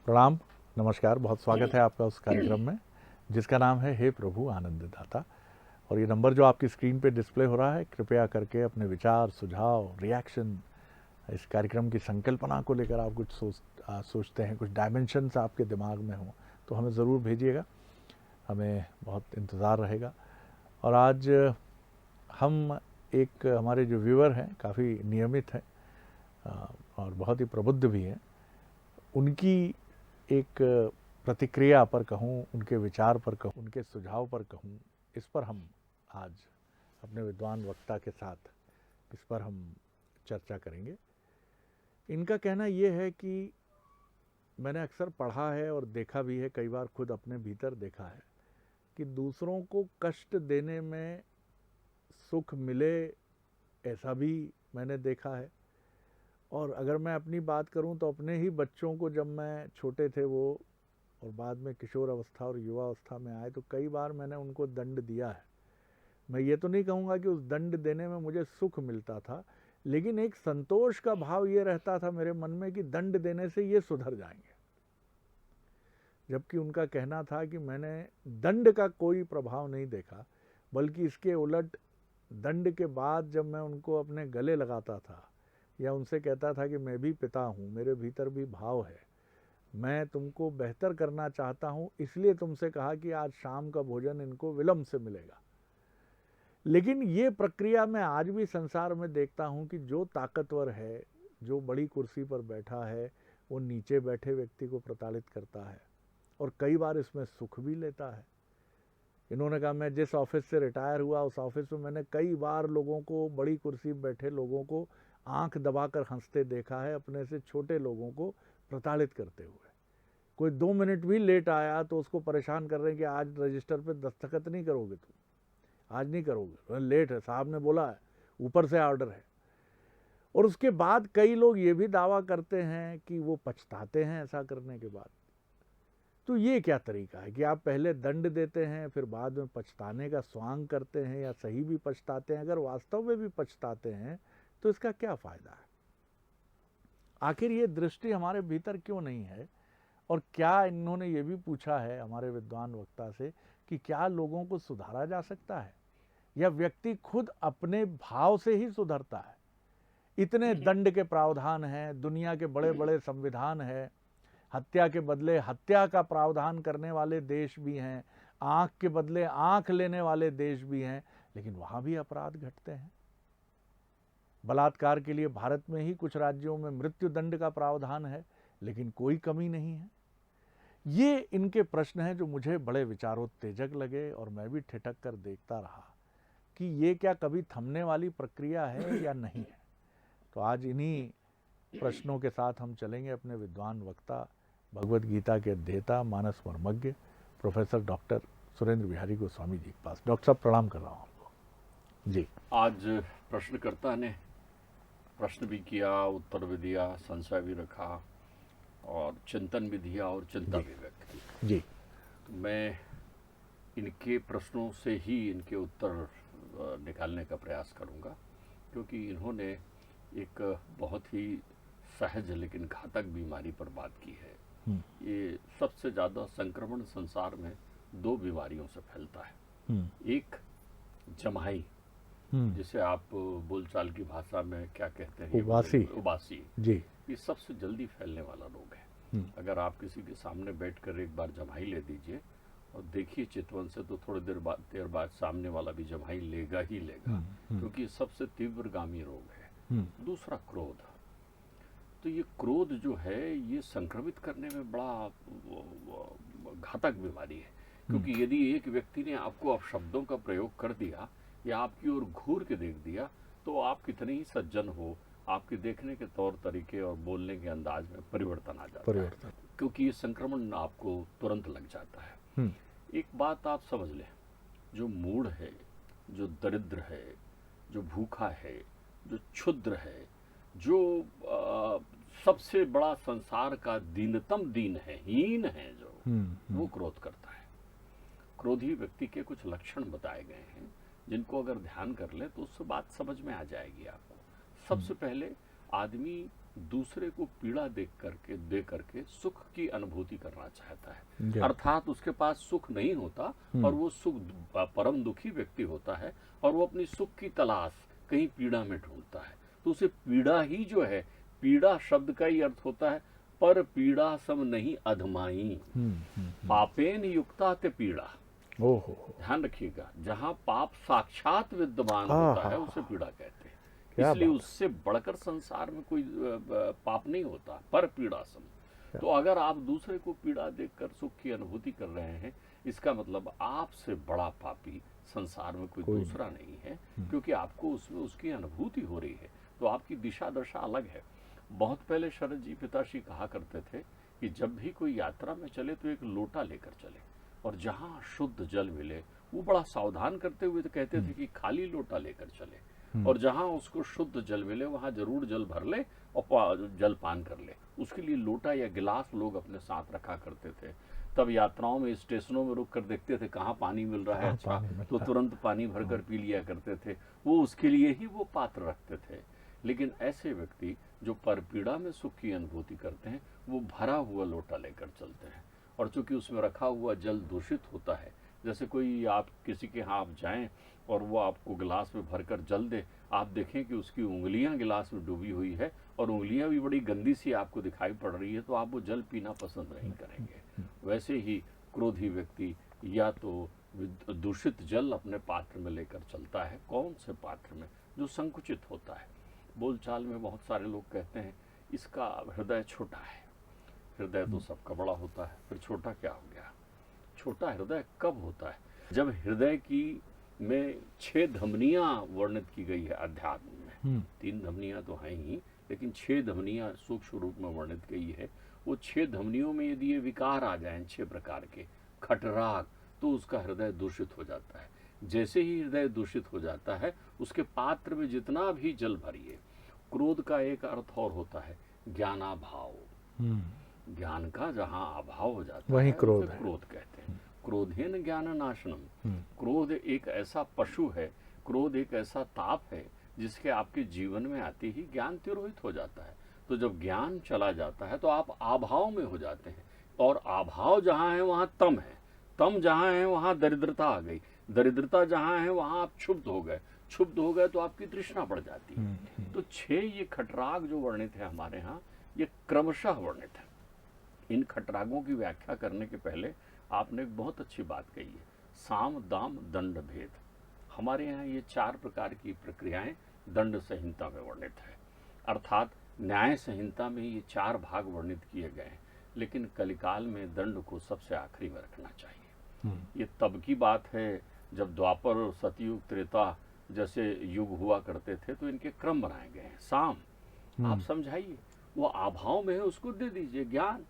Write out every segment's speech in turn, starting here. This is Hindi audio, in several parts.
प्रणाम, नमस्कार, बहुत स्वागत है आपका उस कार्यक्रम में जिसका नाम है हे प्रभु आनंद दाता। और ये नंबर जो आपकी स्क्रीन पे डिस्प्ले हो रहा है, कृपया करके अपने विचार, सुझाव, रिएक्शन, इस कार्यक्रम की संकल्पना को लेकर आप कुछ सोचते हैं, कुछ डायमेंशंस आपके दिमाग में हों तो हमें ज़रूर भेजिएगा, हमें बहुत इंतज़ार रहेगा। और आज हम एक हमारे जो व्यूअर हैं काफ़ी नियमित हैं और बहुत ही प्रबुद्ध भी हैं, उनकी एक प्रतिक्रिया पर कहूँ, उनके विचार पर कहूँ, उनके सुझाव पर कहूँ, इस पर हम आज अपने विद्वान वक्ता के साथ इस पर हम चर्चा करेंगे। इनका कहना ये है कि मैंने अक्सर पढ़ा है और देखा भी है, कई बार खुद अपने भीतर देखा है कि दूसरों को कष्ट देने में सुख मिले, ऐसा भी मैंने देखा है। और अगर मैं अपनी बात करूं तो अपने ही बच्चों को जब मैं छोटे थे वो और बाद में किशोर अवस्था और युवा अवस्था में आए तो कई बार मैंने उनको दंड दिया है। मैं ये तो नहीं कहूँगा कि उस दंड देने में मुझे सुख मिलता था, लेकिन एक संतोष का भाव ये रहता था मेरे मन में कि दंड देने से ये सुधर जाएंगे। जबकि उनका कहना था कि मैंने दंड का कोई प्रभाव नहीं देखा, बल्कि इसके उलट दंड के बाद जब मैं उनको अपने गले लगाता था या उनसे कहता था कि मैं भी पिता हूँ, मेरे भीतर भी भाव है, मैं तुमको बेहतर करना चाहता हूँ, इसलिए तुमसे कहा कि आज शाम का भोजन इनको विलम्ब से मिलेगा। लेकिन ये प्रक्रिया मैं आज भी संसार में देखता हूँ कि जो ताकतवर है, जो बड़ी कुर्सी पर बैठा है, वो नीचे बैठे व्यक्ति को प्रताड़ित करता है और कई बार इसमें सुख भी लेता है। इन्होंने कहा मैं जिस ऑफिस से रिटायर हुआ उस ऑफिस में मैंने कई बार लोगों को, बड़ी कुर्सी में बैठे लोगों को आंख दबाकर हंसते देखा है, अपने से छोटे लोगों को प्रताड़ित करते हुए। कोई 2 मिनट भी लेट आया तो उसको परेशान कर रहे हैं कि आज रजिस्टर पे दस्तखत नहीं करोगे, तुम आज नहीं करोगे, लेट है, साहब ने बोला है, ऊपर से ऑर्डर है। और उसके बाद कई लोग ये भी दावा करते हैं कि वो पछताते हैं ऐसा करने के बाद। तो ये क्या तरीका है कि आप पहले दंड देते हैं फिर बाद में पछताने का स्वांग करते हैं, या सही भी पछताते हैं? अगर वास्तव में भी पछताते हैं तो इसका क्या फायदा है? आखिर ये दृष्टि हमारे भीतर क्यों नहीं है? और क्या इन्होंने ये भी पूछा है हमारे विद्वान वक्ता से कि क्या लोगों को सुधारा जा सकता है या व्यक्ति खुद अपने भाव से ही सुधरता है? इतने दंड के प्रावधान हैं, दुनिया के बड़े बड़े संविधान हैं, हत्या के बदले हत्या का प्रावधान करने वाले देश भी हैं, आंख के बदले आंख लेने वाले देश भी हैं, लेकिन वहां भी अपराध घटते हैं। बलात्कार के लिए भारत में ही कुछ राज्यों में मृत्यु दंड का प्रावधान है, लेकिन कोई कमी नहीं है। ये इनके प्रश्न हैं जो मुझे बड़े विचारोत्तेजक लगे और मैं भी ठिठक कर देखता रहा कि ये क्या कभी थमने वाली प्रक्रिया है या नहीं है। तो आज इन्हीं प्रश्नों के साथ हम चलेंगे अपने विद्वान वक्ता, भगवत गीता के अध्येता, मानस मर्मज्ञ प्रोफेसर डॉक्टर सुरेंद्र बिहारी गोस्वामी जी के पास। डॉक्टर साहब प्रणाम कर रहा हूँ आपको जी। आज प्रश्नकर्ता ने प्रश्न भी किया, उत्तर भी दिया, संशय भी रखा और चिंतन भी दिया और चिंता भी व्यक्त की जी। तो मैं इनके प्रश्नों से ही इनके उत्तर निकालने का प्रयास करूंगा, क्योंकि इन्होंने एक बहुत ही सहज लेकिन घातक बीमारी पर बात की है। ये सबसे ज़्यादा संक्रमण संसार में 2 बीमारियों से फैलता है। एक जमाई, जिसे आप बोलचाल की भाषा में क्या कहते हैं, उबासी जी। ये सबसे जल्दी फैलने वाला रोग है। अगर आप किसी के सामने बैठकर एक बार जमाई ले दीजिए और देखिए चितवन से, तो थोड़ी देर बाद सामने वाला भी जमाई लेगा ही लेगा, क्योंकि सबसे तीव्रगामी रोग है। दूसरा क्रोध। तो ये क्रोध जो है ये संक्रमित करने में बड़ा घातक बीमारी है, क्योंकि यदि एक व्यक्ति ने आपको अपशब्दों का प्रयोग कर दिया या आपकी ओर घूर के देख दिया, तो आप कितने ही सज्जन हो, आपके देखने के तौर तरीके और बोलने के अंदाज में परिवर्तन आ जाता है, क्योंकि ये संक्रमण आपको तुरंत लग जाता है। एक बात आप समझ लें, जो मूढ़ है, जो दरिद्र है, जो भूखा है, जो क्षुद्र है, जो सबसे बड़ा संसार का दीनतम दीन है, हीन है, जो वो क्रोध करता है। क्रोधी व्यक्ति के कुछ लक्षण बताए गए हैं, जिनको अगर ध्यान कर ले तो उससे बात समझ में आ जाएगी आपको। सबसे पहले आदमी दूसरे को पीड़ा दे करके सुख की अनुभूति करना चाहता है। जी। अर्थात उसके पास सुख नहीं होता और वो परम दुखी व्यक्ति होता है और वो अपनी सुख की तलाश कहीं पीड़ा में ढूंढता है। तो उसे पीड़ा ही जो है, पीड़ा शब्द का ही अर्थ होता है पर पीड़ा सम नहीं अधमाई, पापेन युक्ता ते पीड़ा। ओहो, ध्यान रखिएगा, जहां पाप साक्षात विद्यमान हाँ, होता है हाँ, उसे पीड़ा कहते हैं। क्या इसलिए बात। उससे बढ़कर संसार में कोई पाप नहीं होता, पर पीड़ा सम। तो अगर आप दूसरे को पीड़ा देखकर सुख की अनुभूति कर रहे हैं, इसका मतलब आपसे बड़ा पापी संसार में कोई दूसरा नहीं है, क्योंकि आपको उसमें उसकी अनुभूति हो रही है। तो आपकी दिशा दशा अलग है। बहुत पहले शरद जी पिताश्री कहा करते थे कि जब भी कोई यात्रा में चले तो एक लोटा लेकर चले, और जहां शुद्ध जल मिले वो बड़ा सावधान करते हुए तो कहते थे कि खाली लोटा लेकर चले, और जहां उसको शुद्ध जल मिले वहां जरूर जल भर ले और जल पान कर ले। उसके लिए लोटा या गिलास लोग अपने साथ रखा करते थे। तब यात्राओं में स्टेशनों में रुक कर देखते थे कहाँ पानी मिल रहा है अच्छा, तो तुरंत पानी भरकर पी लिया करते थे। वो उसके लिए ही वो पात्र रखते थे। लेकिन ऐसे व्यक्ति जो परपीड़ा में सुख की अनुभूति करते हैं, वो भरा हुआ लोटा लेकर चलते हैं, और चूंकि उसमें रखा हुआ जल दूषित होता है। जैसे कोई आप किसी के यहाँ आप जाएं और वो आपको गिलास में भरकर जल दे, आप देखें कि उसकी उंगलियां गिलास में डूबी हुई है और उंगलियां भी बड़ी गंदी सी आपको दिखाई पड़ रही है, तो आप वो जल पीना पसंद नहीं करेंगे। वैसे ही क्रोधी व्यक्ति या तो दूषित जल अपने पात्र में लेकर चलता है। कौन से पात्र में? जो संकुचित होता है। बोलचाल में बहुत सारे लोग कहते हैं इसका हृदय छोटा है। हृदय तो सबका बड़ा होता है, फिर छोटा क्या हो गया? छोटा हृदय कब होता है? जब हृदय की में 6 धमनियां वर्णित की गई है अध्यात्म में। 3 धमनियां तो हैं ही, लेकिन 6 धमनियां सूक्ष्म रूप में वर्णित गई है। वो 6 धमनियों में यदि ये विकार आ जाएं 6 प्रकार के, खटराग, तो उसका हृदय दूषित हो जाता है। जैसे ही हृदय दूषित हो जाता है, उसके पात्र में जितना भी जल भरिए। क्रोध का एक अर्थ और होता है ज्ञानाभाव। ज्ञान का जहां अभाव हो जाता वही है क्रोध उसे है। क्रोध कहते हैं। क्रोधेन ज्ञान नाशनम। क्रोध एक ऐसा पशु है, क्रोध एक ऐसा ताप है जिसके आपके जीवन में आते ही ज्ञान तिरोहित हो जाता है। तो जब ज्ञान चला जाता है तो आप अभाव में हो जाते हैं, और अभाव जहां है वहां तम है, तम जहां है वहां दरिद्रता आ गई, दरिद्रता जहां है वहां आप क्षुब्ध हो गए, क्षुब्ध हो गए तो आपकी तृष्णा बढ़ जाती है। तो 6 ये खटराग जो वर्णित है हमारे यहाँ, ये क्रमशः वर्णित है। इन खटरागों की व्याख्या करने के पहले आपने एक बहुत अच्छी बात कही है, साम दाम दंड भेद। हमारे यहाँ ये 4 प्रकार की प्रक्रियाएं दंड संहिता में वर्णित है। अर्थात न्याय संहिता में ये 4 भाग वर्णित किए गए हैं, लेकिन कलिकाल में दंड को सबसे आखिरी में रखना चाहिए। ये तब की बात है जब द्वापर और सतयुग त्रेता जैसे युग हुआ करते थे, तो इनके क्रम बनाए गए हैं। साम आप समझाइए, वो अभाव में है उसको दे दीजिए ज्ञान,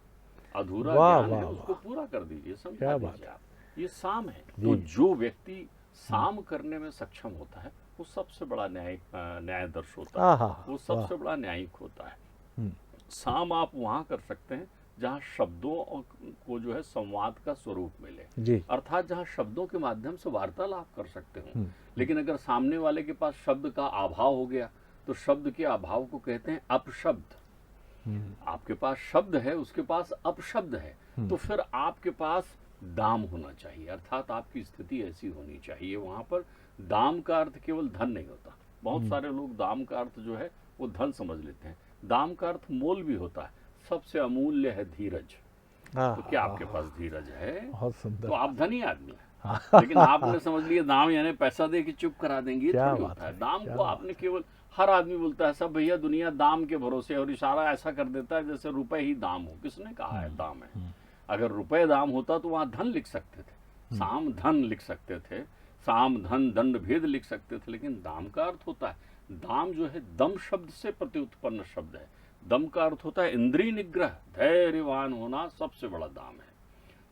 अधूरा ज्ञान है उसको पूरा कर दीजिए, समझा दीजिए आप। ये साम है। तो जो व्यक्ति साम करने में सक्षम होता है वो सबसे बड़ा न्यायदर्श होता है, वो सबसे बड़ा न्यायिक होता है। साम आप वहां कर सकते हैं जहाँ शब्दों को जो है संवाद का स्वरूप मिले, अर्थात जहाँ शब्दों के माध्यम से वार्तालाप कर सकते हो। लेकिन अगर सामने वाले के पास शब्द का अभाव हो गया तो शब्द के अभाव को कहते हैं अपशब्द। आपके पास शब्द है, उसके पास अपशब्द है, तो फिर आपके पास दाम होना चाहिए, अर्थात आपकी स्थिति ऐसी होनी चाहिए। वहां पर दाम का अर्थ केवल धन नहीं होता। बहुत सारे लोग दाम का अर्थ जो है वो धन समझ लेते हैं। दाम का अर्थ मोल भी होता है। सबसे अमूल्य है धीरज। तो क्या आपके पास धीरज है? बहुत सुंदर। तो आप धनी आदमी हैं। लेकिन आपने समझ लिया दाम यानी पैसा दे के चुप करा देंगे, थोड़ी होता है। दाम को आपने केवल, हर आदमी बोलता है सब भैया दुनिया दाम के भरोसे, और इशारा ऐसा कर देता है जैसे रुपए ही दाम हो। किसने कहा है दाम है? अगर रुपए दाम होता तो वहां धन लिख सकते थे, साम धन लिख सकते थे, साम धन दंड भेद लिख सकते थे। लेकिन दाम का अर्थ होता है, दाम जो है दम शब्द से प्रत्युत्पन्न शब्द है। दम का अर्थ होता है इंद्रिय निग्रह, धैर्यवान होना सबसे बड़ा दाम है।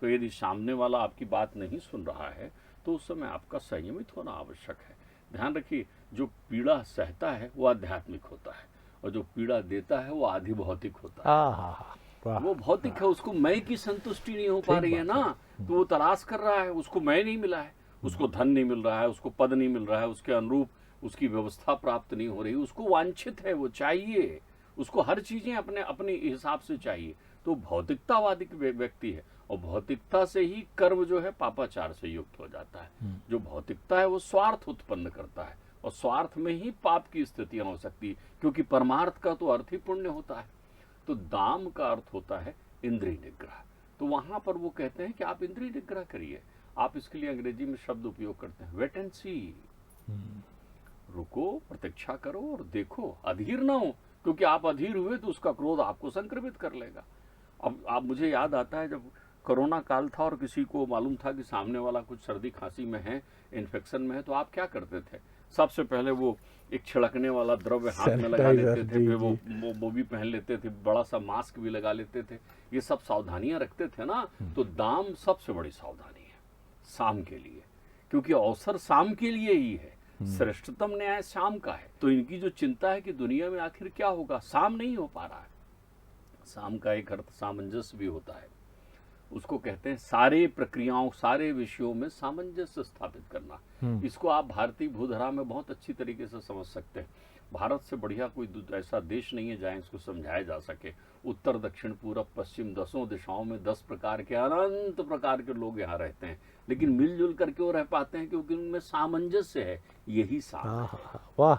तो यदि सामने वाला आपकी बात नहीं सुन रहा है तो उस समय आपका संयमित होना आवश्यक है। ध्यान रखिए, जो पीड़ा सहता है वो आध्यात्मिक होता है, और जो पीड़ा देता है वो आधि भौतिक होता है। वो भौतिक है, उसको मैं की संतुष्टि नहीं हो पा रही है ना, तो वो तलाश कर रहा है, उसको मैं नहीं मिला है, उसको धन नहीं मिल रहा है, उसको पद नहीं मिल रहा है, उसके अनुरूप उसकी व्यवस्था प्राप्त नहीं हो रही, उसको वांछित है, वो चाहिए, उसको हर चीजें अपने अपने हिसाब से चाहिए। तो भौतिकतावादी व्यक्ति है, और भौतिकता से ही कर्म जो है पापाचार से युक्त हो जाता है। जो भौतिकता है वो स्वार्थ उत्पन्न करता है, और स्वार्थ में ही पाप की स्थितियां हो सकती है, क्योंकि परमार्थ का तो अर्थ ही पुण्य होता है। तो दाम का अर्थ होता है इंद्रिय निग्रह। तो वहां पर वो कहते हैं कि आप इंद्रिय निग्रह करिए। आप इसके लिए अंग्रेजी में शब्द उपयोग करते हैं, वेट एंड सी, रुको, प्रतीक्षा करो और देखो, अधीर ना हो, क्योंकि आप अधीर हुए तो उसका क्रोध आपको संक्रमित कर लेगा। अब आप, मुझे याद आता है जब कोरोना काल था और किसी को मालूम था कि सामने वाला कुछ सर्दी खांसी में है, इन्फेक्शन में है, तो आप क्या करते थे? सबसे पहले वो एक छिड़कने वाला द्रव्य हाथ में लगा लेते थे, फिर वो भी पहन लेते थे, बड़ा सा मास्क भी लगा लेते थे। ये सब सावधानियां रखते थे ना। तो दाम सबसे बड़ी सावधानी है शाम के लिए, क्योंकि अवसर शाम के लिए ही है। श्रेष्ठतम न्याय शाम का है। तो इनकी जो चिंता है कि दुनिया में आखिर क्या होगा, शाम नहीं हो पा रहा है। शाम का एक अर्थ सामंजस्य भी होता है, उसको कहते हैं सारे प्रक्रियाओं, सारे विषयों में सामंजस्य स्थापित करना। इसको आप भारतीय भूधरा में बहुत अच्छी तरीके से समझ सकते हैं। भारत से बढ़िया कोई ऐसा देश नहीं है जहाँ इसको समझाया जा सके। उत्तर दक्षिण पूरब पश्चिम 10 दिशाओं में 10 प्रकार के, अनंत प्रकार के लोग यहाँ रहते हैं, लेकिन मिलजुल कर क्यों रह पाते हैं? क्योंकि उनमें सामंजस्य है। यही साम है, वाह,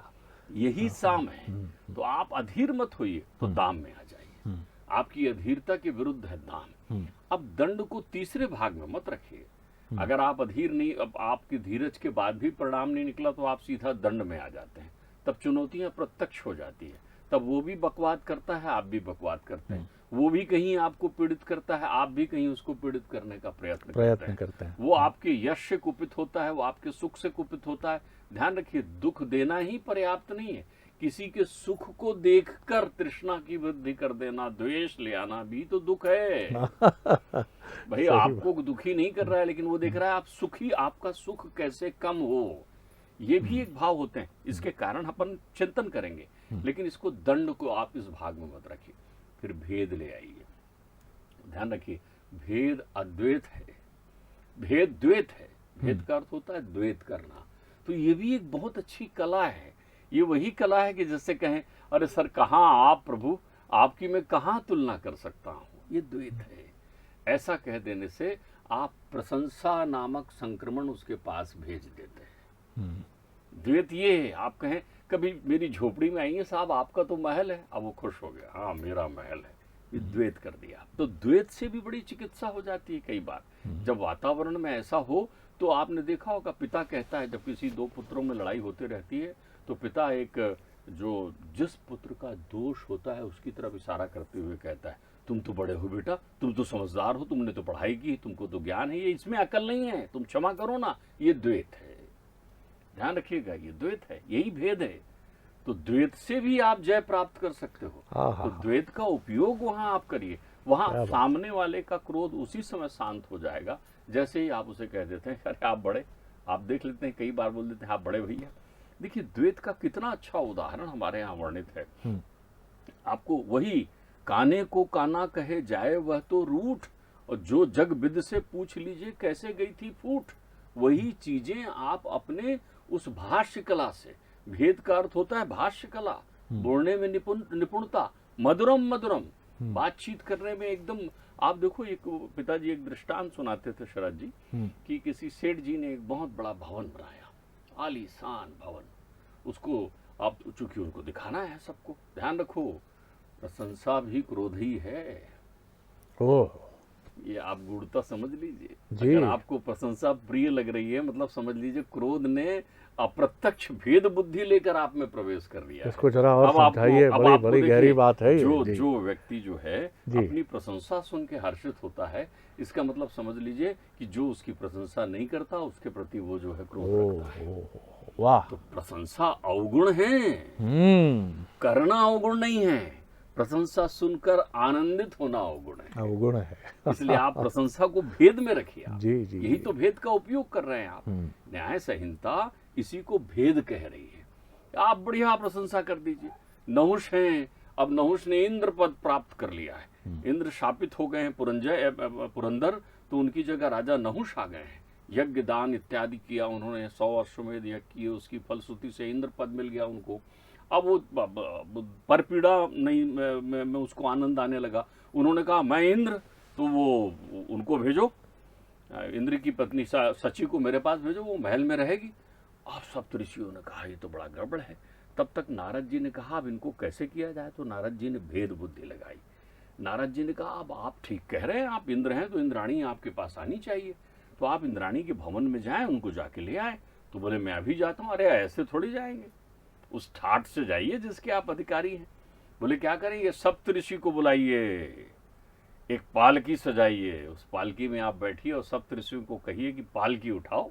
यही साम है। तो आप अधीर मत होइए तो दाम में आ जाइए। आपकी अधीरता के विरुद्ध है दाम। अब दंड को तीसरे भाग में मत रखिए। अगर आप अधीर नहीं, अब आपकी धीरज के बाद भी परिणाम नहीं निकला तो आप सीधा दंड में आ जाते हैं। तब चुनौतियां प्रत्यक्ष हो जाती है। तब वो भी बकवाद करता है, आप भी बकवाद करते हैं। वो भी कहीं आपको पीड़ित करता है, आप भी कहीं उसको पीड़ित करने का प्रयत्न करते हैं। वो आपके यश से कुपित होता है, वो आपके सुख से कुपित होता है। ध्यान रखिए, दुख देना ही पर्याप्त नहीं है। किसी के सुख को देखकर तृष्णा की वृद्धि कर देना, द्वेष ले आना भी तो दुख है। भाई आपको दुखी नहीं कर रहा है, लेकिन वो देख रहा है आप सुखी, आपका सुख कैसे कम हो। ये भी एक भाव होते हैं। इसके कारण अपन चिंतन करेंगे, लेकिन इसको दंड को आप इस भाग में मत रखिए। फिर भेद ले आइए। ध्यान रखिए, भेद अद्वैत है, भेद द्वैत है। भेद का अर्थ होता है द्वैत करना। तो ये भी एक बहुत अच्छी कला है। ये वही कला है कि जैसे कहें, अरे सर कहाँ आप प्रभु, आपकी मैं कहाँ तुलना कर सकता हूँ। ये द्वैत है। ऐसा कह देने से आप प्रशंसा नामक संक्रमण उसके पास भेज देते हैं। द्वैत ये है, आप कहें कभी मेरी झोपड़ी में आइए साहब, आपका तो महल है, अब वो खुश हो गया, हाँ मेरा महल है। ये द्वैत कर दिया। तो द्वैत से भी बड़ी चिकित्सा हो जाती है कई बार। जब वातावरण में ऐसा हो तो आपने देखा होगा, पिता कहता है जब किसी दो पुत्रों में लड़ाई होती रहती है तो पिता एक जो जिस पुत्र का दोष होता है उसकी तरफ इशारा करते हुए कहता है, तुम तो बड़े हो बेटा, तुम तो समझदार हो, तुमने तो पढ़ाई की, तुमको तो ज्ञान है, ये इसमें अकल नहीं है, तुम क्षमा करो ना। ये द्वैत है। ध्यान रखिएगा, ये द्वैत है, यही भेद है। तो द्वैत से भी आप जय प्राप्त कर सकते हो। तो द्वैत का उपयोग वहां आप करिए। वहां सामने वाले का क्रोध उसी समय शांत हो जाएगा जैसे ही आप उसे कह देते हैं, अरे आप बड़े, आप देख लेते हैं कई बार बोल देते हैं आप बड़े भैया। देखिए द्वैत का कितना अच्छा उदाहरण हमारे यहाँ वर्णित है। आपको वही, काने को काना कहे जाए वह तो रूठ, और जो जग विद से पूछ लीजिए कैसे गई थी फूट। वही चीजें आप अपने उस भाष्य कला से, भेद का अर्थ होता है भाष्य कला, बोलने में निपुणता, मधुरम मधुरम, बातचीत करने में एकदम। आप देखो, एक पिताजी एक दृष्टांत सुनाते थे शरद जी कि किसी सेठ जी ने एक बहुत बड़ा भवन बनाया, आलीशान भवन। उसको आप, चूंकि उनको दिखाना है सबको, ध्यान रखो प्रशंसा भी क्रोध ही है। ये आप गूढ़ता समझ लीजिए। अगर आपको प्रशंसा प्रिय लग रही है, मतलब समझ लीजिए क्रोध ने अप्रत्यक्ष भेद बुद्धि लेकर आप में प्रवेश कर लिया। इसको जरा और समझाइए, बड़ी गहरी बात है। जो व्यक्ति जो है अपनी प्रशंसा सुन के हर्षित होता है, इसका मतलब समझ लीजिए कि जो उसकी प्रशंसा नहीं करता उसके प्रति वो जो है क्रोध रखता है। वाह। तो प्रशंसा अवगुण है, करना अवगुण नहीं है। प्रशंसा सुनकर आनंदित होना अवगुण है। इसलिए आप प्रशंसा को भेद में रखिए। यही तो भेद का उपयोग कर रहे हैं आप। न्याय संहिता इसी को भेद कह रही है। आप बढ़िया प्रशंसा कर दीजिए। नहुष हैं, अब नहुष ने इंद्र पद प्राप्त कर लिया है। इंद्र शापित हो गए हैं पुरंदर, तो उनकी जगह राजा नहुष आ गए हैं। यज्ञ दान इत्यादि किया उन्होंने, 100 अश्वमेध यज्ञ किए, उसकी फलश्रुति से इंद्र पद मिल गया उनको। अब वो परपीड़ा नहीं मैं उसको आनंद आने लगा। उन्होंने कहा मैं इंद्र, तो वो उनको भेजो, इंद्र की पत्नी सची को मेरे पास भेजो, वो महल में रहेगी। अब सप्तऋषियों ने कहा ये तो बड़ा गड़बड़ है। तब तक नारद जी ने कहा अब इनको कैसे किया जाए, तो नारद जी ने भेद बुद्धि लगाई। नारद जी ने कहा अब आप ठीक कह रहे हैं, आप इंद्र हैं तो इंद्राणी आपके पास आनी चाहिए, तो आप इंद्राणी के भवन में जाएं, उनको जाके ले आए। तो बोले मैं अभी जाता हूँ। अरे ऐसे थोड़ी जाएंगे, उस ठाट से जाइए जिसके आप अधिकारी हैं। बोले क्या करेंगे, सप्तऋषि को बुलाइए, एक पालकी सजाइए, उस पालकी में आप बैठिए और सप्तऋषियों को कहिए कि पालकी उठाओ,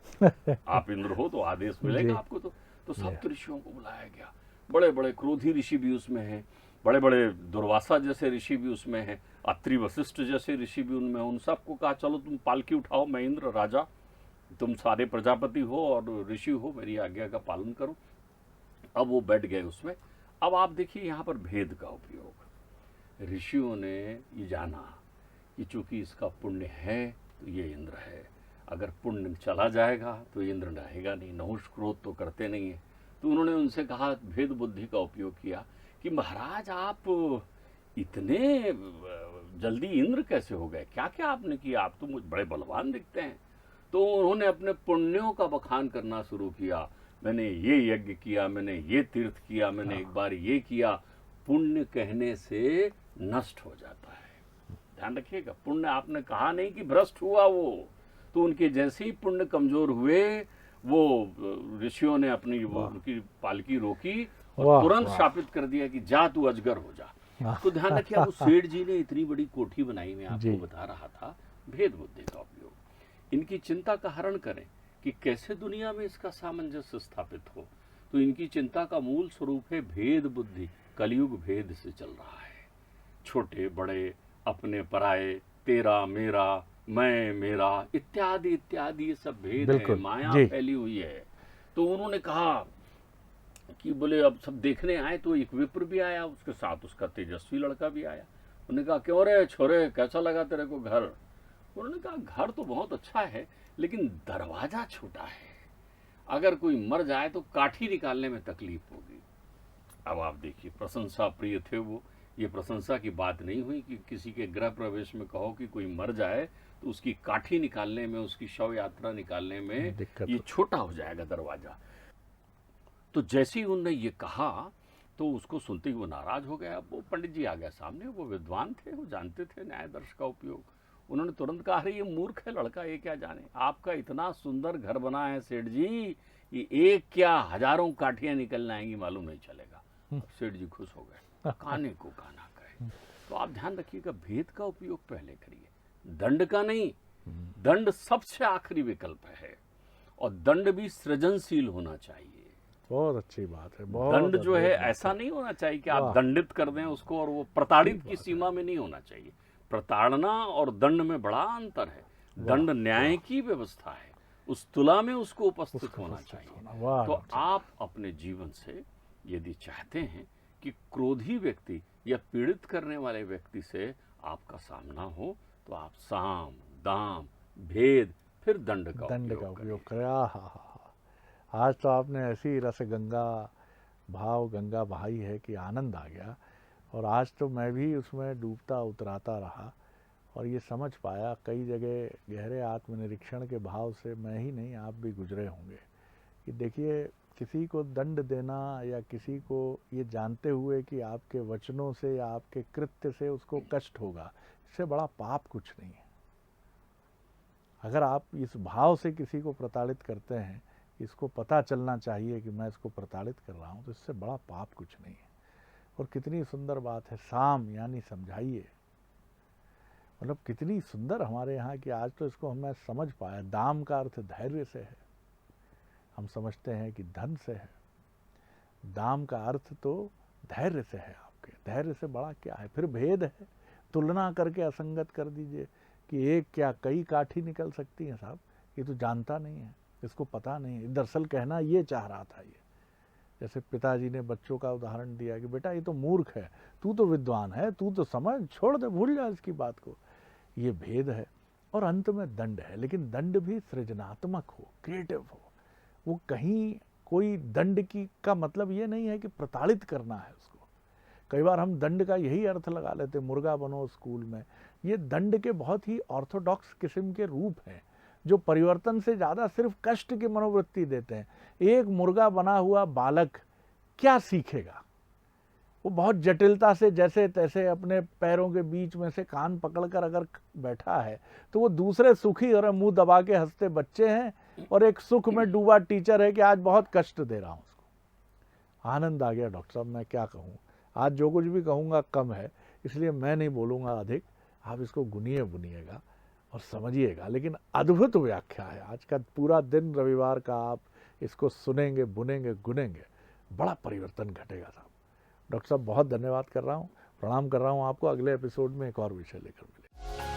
आप इंद्र हो तो आदेश मिलेगा आपको। तो सप्तऋषियों को बुलाया गया। बड़े बड़े क्रोधी ऋषि भी उसमें हैं, बड़े बड़े दुर्वासा जैसे ऋषि भी उसमें हैं, अत्रि वशिष्ठ जैसे ऋषि भी उनमें। उन सबको कहा चलो तुम पालकी उठाओ, मैं इंद्र राजा, तुम सारे प्रजापति हो और ऋषि हो, मेरी आज्ञा का पालन करो। अब वो बैठ गए उसमें। अब आप देखिए यहाँ पर भेद का उपयोग। ऋषियों ने ये जाना कि चूंकि इसका पुण्य है तो ये इंद्र है, अगर पुण्य चला जाएगा तो इंद्र रहेगा नहीं, नहुष क्रोध तो करते नहीं है। तो उन्होंने उनसे कहा, भेद बुद्धि का उपयोग किया कि महाराज आप इतने जल्दी इंद्र कैसे हो गए, क्या क्या आपने किया, आप तो मुझ बड़े बलवान दिखते हैं। तो उन्होंने अपने पुण्यों का बखान करना शुरू किया। मैंने ये यज्ञ किया, मैंने ये तीर्थ किया, मैंने एक बार ये किया। पुण्य कहने से नष्ट हो जाता है, ध्यान रखिएगा। पुण्य आपने कहा नहीं कि भ्रष्ट हुआ वो, तो उनके जैसे ही पुण्य कमजोर हुए, वो ऋषियों ने अपनी वो उनकी पालकी रोकी और तुरंत शापित कर दिया कि जा तू अजगर हो जा। तो ध्यान रखिए, वो सेठ जी ने इतनी बड़ी कोठी बनाई, मैं आपको बता रहा था, भेद बुद्धि का उपयोग। इनकी चिंता का हरण करें कि कैसे दुनिया में इसका सामंजस्य स्थापित हो। तो इनकी चिंता का मूल स्वरूप है भेद बुद्धि। कलयुग भेद से चल रहा है, छोटे बड़े, अपने पराए, तेरा मेरा, मैं मेरा, इत्यादि इत्यादि, ये सब भेद है, माया फैली हुई है। तो उन्होंने कहा कि बोले अब सब देखने आए, तो एक विप्र भी आया, उसके साथ उसका तेजस्वी लड़का भी आया। उन्होंने कहा क्यों रे छोरे, कैसा लगा तेरे को घर? उन्होंने कहा घर तो बहुत अच्छा है, लेकिन दरवाजा छोटा है, अगर कोई मर जाए तो काठी निकालने में तकलीफ होगी। अब आप देखिए, प्रशंसा प्रिय थे वो। ये प्रशंसा की बात नहीं हुई कि किसी के गृह प्रवेश में कहो कि कोई मर जाए तो उसकी काठी निकालने में, उसकी शव यात्रा निकालने में ये छोटा हो जाएगा दरवाजा। तो जैसे ही उन्होंने ये कहा तो उसको सुनते ही वो नाराज हो गया। वो पंडित जी आ गया सामने, वो विद्वान थे, वो जानते थे न्याय दर्श का उपयोग। उन्होंने तुरंत कहा, अरे ये मूर्ख है लड़का, ये क्या जाने, आपका इतना सुंदर घर बना है सेठ जी, ये एक क्या हजारों काठियां निकल आएंगी मालूम नहीं चलेगा। सेठ जी खुश हो गए, काने को काना कहे। तो आप ध्यान रखिएगा, भेद का उपयोग पहले करिए, दंड का नहीं। दंड सबसे आखिरी विकल्प है, और दंड भी सृजनशील होना चाहिए। बहुत अच्छी बात है। दंड जो है ऐसा नहीं होना चाहिए कि आप दंडित कर दें उसको, और वो प्रताड़ित की सीमा में नहीं होना चाहिए। प्रताड़ना और दंड में बड़ा अंतर है। दंड न्याय की व्यवस्था है, उस तुला में उसको उपस्थित होना चाहिए। तो आप अपने जीवन से यदि चाहते हैं कि क्रोधी व्यक्ति या पीड़ित करने वाले व्यक्ति से आपका सामना हो, तो आप साम दाम भेद फिर दंड का उपयोग करें। आज तो आपने ऐसी रस गंगा, भाव गंगा बहाई है कि आनंद आ गया। और आज तो मैं भी उसमें डूबता उतराता रहा और ये समझ पाया, कई जगह गहरे आत्मनिरीक्षण के भाव से मैं ही नहीं, आप भी गुजरे होंगे कि देखिए, किसी को दंड देना या किसी को ये जानते हुए कि आपके वचनों से या आपके कृत्य से उसको कष्ट होगा, इससे बड़ा पाप कुछ नहीं है। अगर आप इस भाव से किसी को प्रताड़ित करते हैं, इसको पता चलना चाहिए कि मैं इसको प्रताड़ित कर रहा हूँ, तो इससे बड़ा पाप कुछ नहीं है। और कितनी सुंदर बात है, साम यानी समझाइए। मतलब कितनी सुंदर हमारे यहाँ की, आज तो इसको मैं समझ पाया, दाम का अर्थ धैर्य से है। हम समझते हैं कि धन से है, दाम का अर्थ तो धैर्य से है। आपके धैर्य से बड़ा क्या है? फिर भेद है, तुलना करके असंगत कर दीजिए कि एक क्या कई काठी निकल सकती हैं। साहब ये तो जानता नहीं है, इसको पता नहीं है। दरअसल कहना ये चाह रहा था ये, जैसे पिताजी ने बच्चों का उदाहरण दिया कि बेटा ये तो मूर्ख है, तू तो विद्वान है, तू तो समझ, छोड़ दे, भूल जा इसकी बात को। ये भेद है। और अंत में दंड है, लेकिन दंड भी सृजनात्मक हो, क्रिएटिव हो। वो कहीं कोई दंड की का मतलब ये नहीं है कि प्रताड़ित करना है उसको। कई बार हम दंड का यही अर्थ लगा लेते, मुर्गा बनो स्कूल में। ये दंड के बहुत ही ऑर्थोडॉक्स किस्म के रूप हैं जो परिवर्तन से ज़्यादा सिर्फ कष्ट की मनोवृत्ति देते हैं। एक मुर्गा बना हुआ बालक क्या सीखेगा? वो बहुत जटिलता से जैसे तैसे अपने पैरों के बीच में से कान पकड़कर अगर बैठा है तो वो दूसरे सुखी और मुंह दबा के हंसते बच्चे हैं और एक सुख में डूबा टीचर है कि आज बहुत कष्ट दे रहा हूं उसको। आनंद आ गया डॉक्टर साहब, मैं क्या कहूँ, आज जो कुछ भी कहूँगा कम है, इसलिए मैं नहीं बोलूँगा अधिक। आप इसको गुनिए बुनिएगा और समझिएगा। लेकिन अद्भुत व्याख्या है। आज का पूरा दिन रविवार का आप इसको सुनेंगे, बुनेंगे, गुनेंगे, बड़ा परिवर्तन घटेगा साहब। डॉक्टर साहब बहुत धन्यवाद कर रहा हूँ, प्रणाम कर रहा हूँ आपको। अगले एपिसोड में एक और विषय लेकर मिलेंगे।